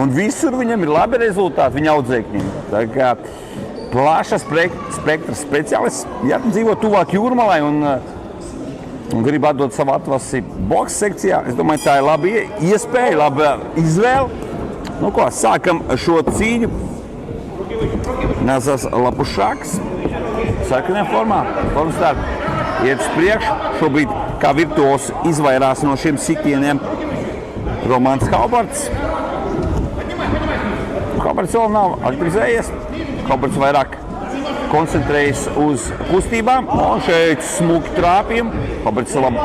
Un visur viņam ir labi rezultāti viņa audzēkņiem. Tā kā plaša spektra speciālists, ja dzīvo tuvāk Jūrmalai un grib atdot savu atvasi boksa sekcijā, es domāju, tā ir laba iespēja, laba izvēle. Nu ko, sākam šo cīņu. Nazars Lapušaks, sarkanajā formā, formas starp iet uz priekšu. Šobrīd kā virtuos izvairās no šiem sitieniem Romāns Haubarts. Haubarts vēl nav aktivizējies. Haubarts vairāk koncentrējas uz kustībām. Un šeit smuki trāpījumi. Haubarts savam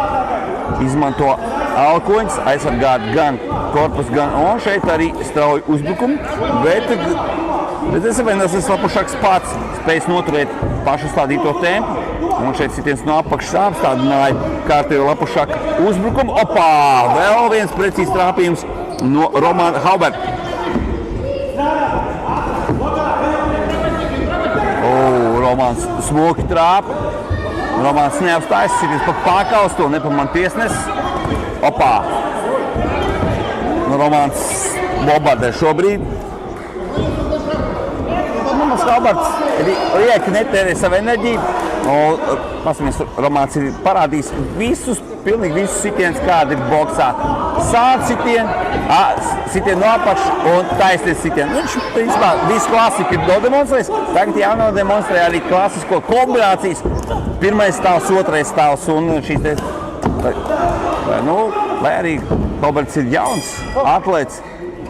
izmanto alkoņus, aizsargāt gan korpusu, gan un šeit arī strauji uzbrukumi. Bet es saprotu, ka Lapušaks pats spējas noturēt pašu stādīto tempu. Un šeit sitiens no apakšas apstādināja kārtējo Lapušaka uzbrukumu. Opā! Vēl viens precīzs trāpījums no Romāna Haubarta. Romāns smuki trāpa. Romāns neapstājas, sitiens pa pārkaus, to nepaman tiesnesis. Opā! Romāns bombardē šobrīd. Romāns Haubarts lieki netērē savu enerģiju. Paskaties, Romāns ir parādījis pilnīgi visus sitienus, kādi ir boksā. Sāc sitienu no apakšas un taisnies sitienu. Viņš, principā, visu klasiku ir nodemonstrējis. Tagad jānodemonstrē arī klasisko kombinācijas. Pirmais stāvs, otrais stāvs un šīs te... Lai arī Haubarts ir jauns atlēts.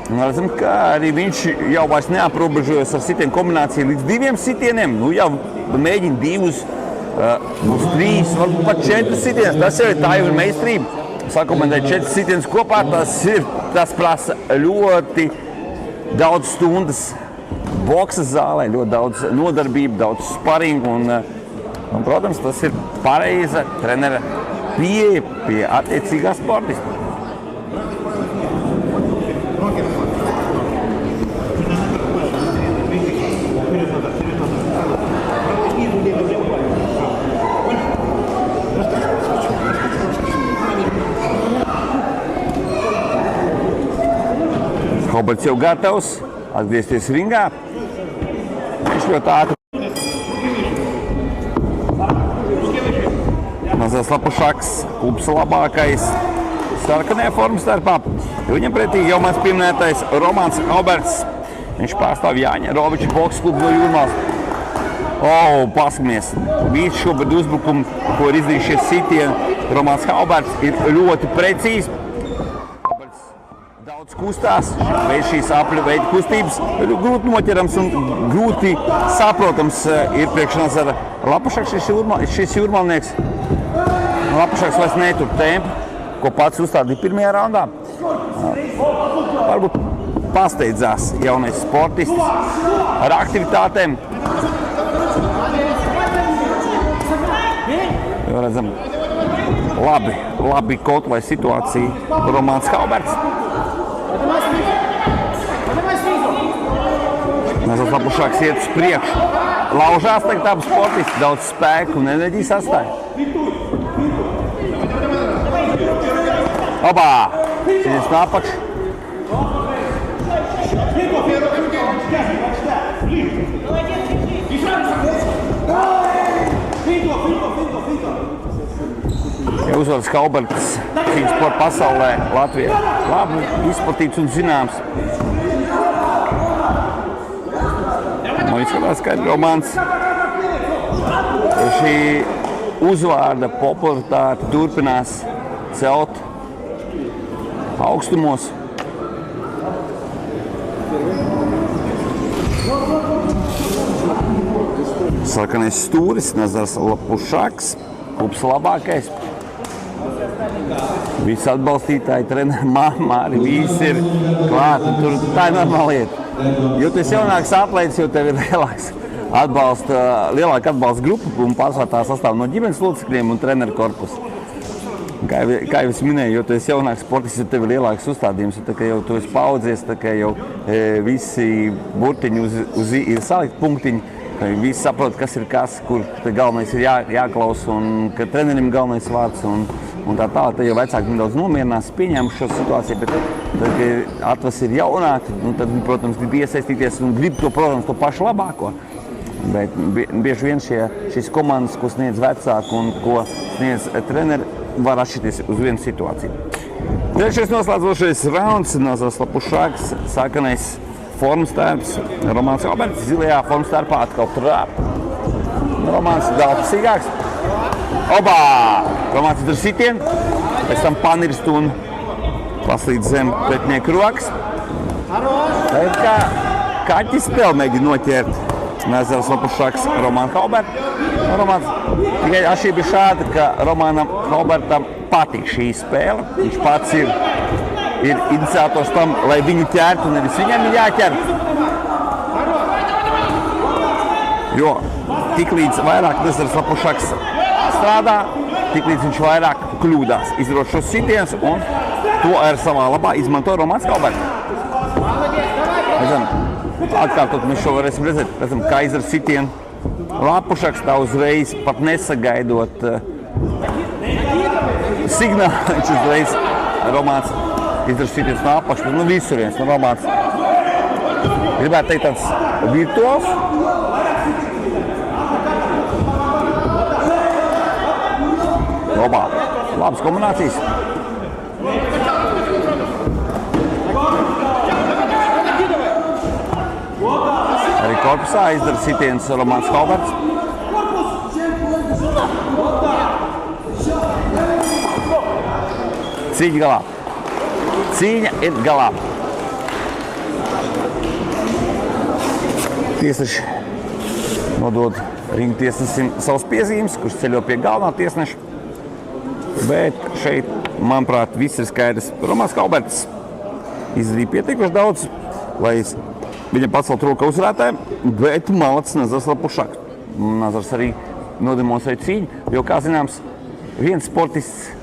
Redzam, ka arī viņš jau vairs neaprobežojas ar sitienu kombināciju līdz 2 sitieniem. Nu, jau mēģina 2 uz 3, varbūt pat 4 sitienus. Tā jau ir meistarība. Sakomendēt 4 sitienus kopā, tas prasa ļoti daudz stundas boksas zālē, ļoti daudz nodarbību, daudz sparingu. Un, protams, tas ir pareiza trenera pieeja pie attiecīgā sportista. Haubarts jau gatavs atgriezties ringā. Viņš ļoti ātri. Nazars Lapušaks, klubs labākais sarkanajā formas starpā. Viņam pretī jau mans pieminētais Romāns Haubarts. Viņš pārstāv Jāņa Roviča boks klubu no Jūrmalas. Paskamies. Visi šobrīd uzbrukumi, ko ir izdarījušie sitieni. Romāns Haubarts ir ļoti precīzi. Daudz kustās, veids šīs apļu veida kustības. Grūti noķerams un grūti saprotams ir priekš Nazara Lapušaks šis jūrmalnieks. Lapušaks vairs netur tempu, ko pats uzstādīja pirmajā raundā. Varbūt pasteidzās jaunais sportists ar aktivitātēm. Jo redzam, labi kontrolē situāciju Romāns Haubarts. Nazars Lapušaks iet uz priekšu. Laužās tagad abi sportisti, daudz spēku un enerģijas atstāja. Opā! Sitiens no apakšas. Ja uzvaras Haubarts cīņas sporta pasaulē Latvijā labi izplatīts un zināms. Izskatās, ka Romāns šī uzvārda popularitāte turpinās celt augstumos. Sarkanais stūris, Nazars Lapušaks, klubs labākais. Visi atbalstītāji, treneri, Māri, visi ir klāt. Tā ir normāla lieta. Jo tu esi jaunāks atlētis, jo tev ir lielāka atbalsta grupa un pārsvarā tā sastāv no ģimenes locekļiem un treneru korpusa. Kā jau es minēju, jo tu esi jaunāks sportists, jo tev ir lielāks uzstādījums, un tā kā jau tu esi paudzies, tā kā jau visi burtiņi ir salikt punktiņi, visi saprot, kas ir kas, kur galvenais ir jāklaus un ka trenerim galvenais vārds un tā tālāk. Tad jau vecāki nedaudz nomierinās, pieņēmuši šo situāciju, bet tad, kad atvas ir jaunāki, tad viņi, protams, grib iesaistīties un grib to, protams, to pašu labāko. Bet bieži vien šīs komandas, ko sniedz vecāki un ko sniedz treneri, var atšķirties uz vienu situāciju. Trešais noslēdzošais rauns, Nazars Lapušāks, sākanais formas tērps, Romāns Hauberts, zilajā formas tērpā atkal trāp. Romāns daudz sīgāks. Obā! Romāns ir sitien, pēc tam panirst un paslīd zem pretinieku rokas. Tā ir kā kaķis spēle mēģina noķert Nazars Lapušāks, Romāns Hauberts. Romāns, tikai atšķirība ir šāda, ka Romānam Haubertam patīk šī spēle. Viņš pats ir iniciators tam, lai viņu ķertu, nevis viņam ir jāķer. Jo tiklīdz vairāk Nazars Lapušāks strādā, tiklīdz viņš vairāk kļūdās, izdarot šos sitienus, un to ar savā labā izmanto Romāns Hauberts. Atkārtot mēs šo varēsim redzēt, kā izdara sitienu. Lapušāks tā uzreiz, pat nesagaidot signālu, viņš uzreiz Romāns izdara sitienus no apakšas, nu visurienes, no Romāns. Gribētu teikt tāds virtuos. Obā, labas kombinācijas. Arī korpusā izdara sitienus Romāns Hauberts. Cīņa galā. Cīņa ir galā. Tiesneši nodod ringu tiesnesim savas piezīmes, kurš ceļo pie galvenā tiesneša. Bet šeit, manuprāt, viss ir skaidrs. Romāns Hauberts izdarīja pietiekuši daudz, lai viņam pacelt roku uzvarētājiem, bet malacis Nazars Lapušāks. Nazars arī nodemonstrēja cīņu, jo, kā zināms, viens sportists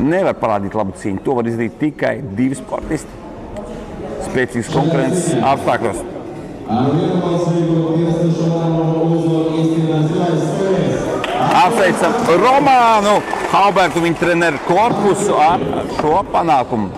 nevar parādīt labu cīņu. To var izdarīt tikai divi sportisti. Spēcīgas konkurences apstākļos. Apsveicam Romānu Haubertu, viņa treneru korpusu ar šo panākumu.